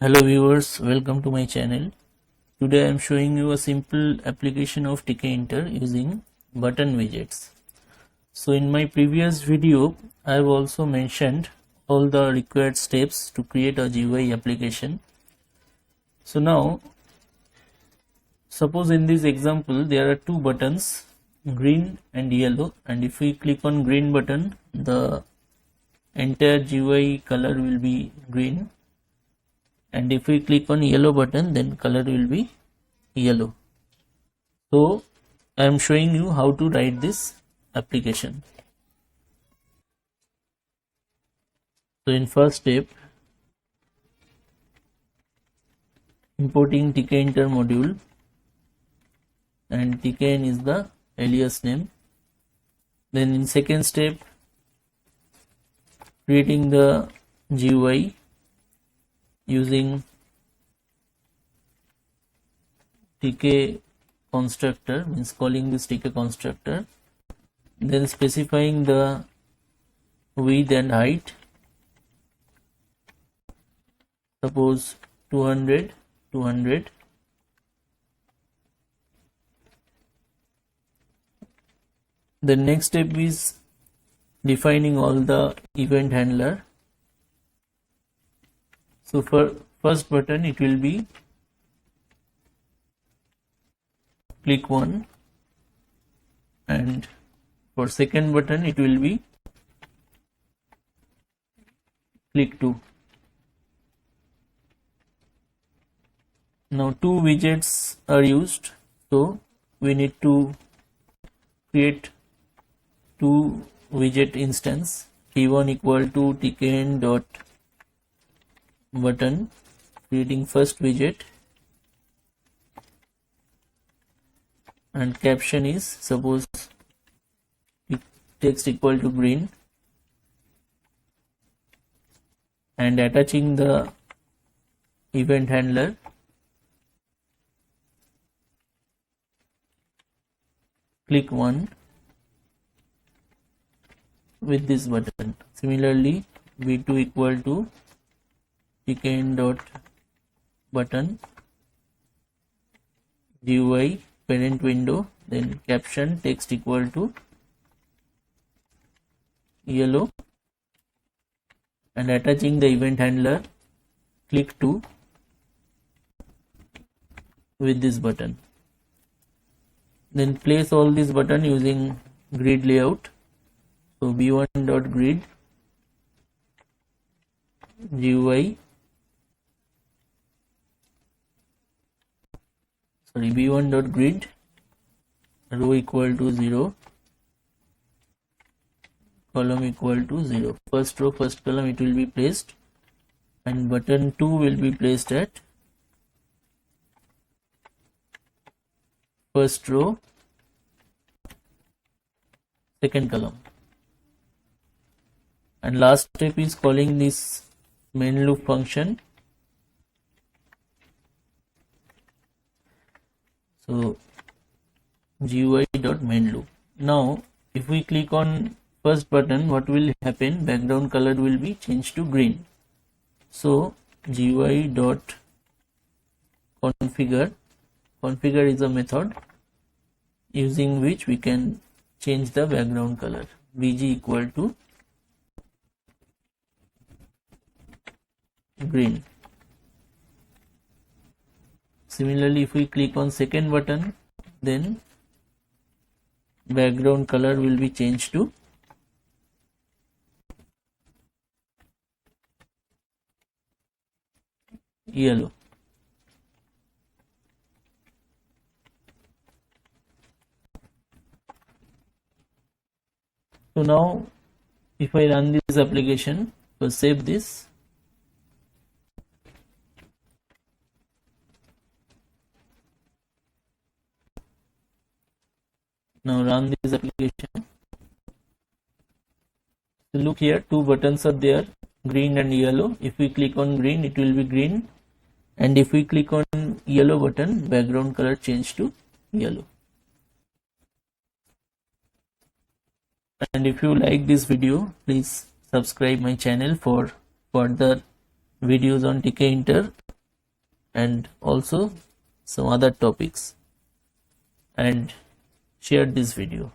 Hello viewers, welcome to my channel. Today I am showing you a simple application of Tkinter using button widgets. So in my previous video I have also mentioned all the required steps to create a GUI application. So now suppose in this example there are two buttons, green and yellow, and if we click on green button the entire GUI color will be green, and if we click on yellow button then color will be yellow. So I am showing you how to write this application. So in first step, importing Tkinter module, and Tkin is the alias name. Then in second step, creating the GUI using tk constructor, means calling this tk constructor, then specifying the width and height, suppose 200. The next step is defining all the event handler. So for first button it will be click 1, and for second button it will be click 2. Now two widgets are used, so we need to create two widget instance, t1 equal to tkin dot button, creating first widget, and caption is suppose text equal to green, and attaching the event handler, click 1 with this button. Similarly v2 equal to tkin dot button, GUI parent window, then caption text equal to yellow, and attaching the event handler, click 2 with this button. Then place all this button using grid layout. So b1 dot grid GUI, b1 dot grid row equal to 0, column equal to 0. First row, first column it will be placed, and button 2 will be placed at first row, second column. And last step is calling this main loop function. So GUI dot main loop. Now if we click on first button, what will happen? Background color will be changed to green. So GUI dot configure is a method using which we can change the background color. bg equal to green. Similarly, if we click on second button, then background color will be changed to yellow. So now if I run this application, so save this. Now run this application. So look here, two buttons are there, green and yellow. If we click on green it will be green, and if we click on yellow button, background color change to yellow. And if you like this video, please subscribe my channel for further videos on Tkinter and also some other topics, and share this video.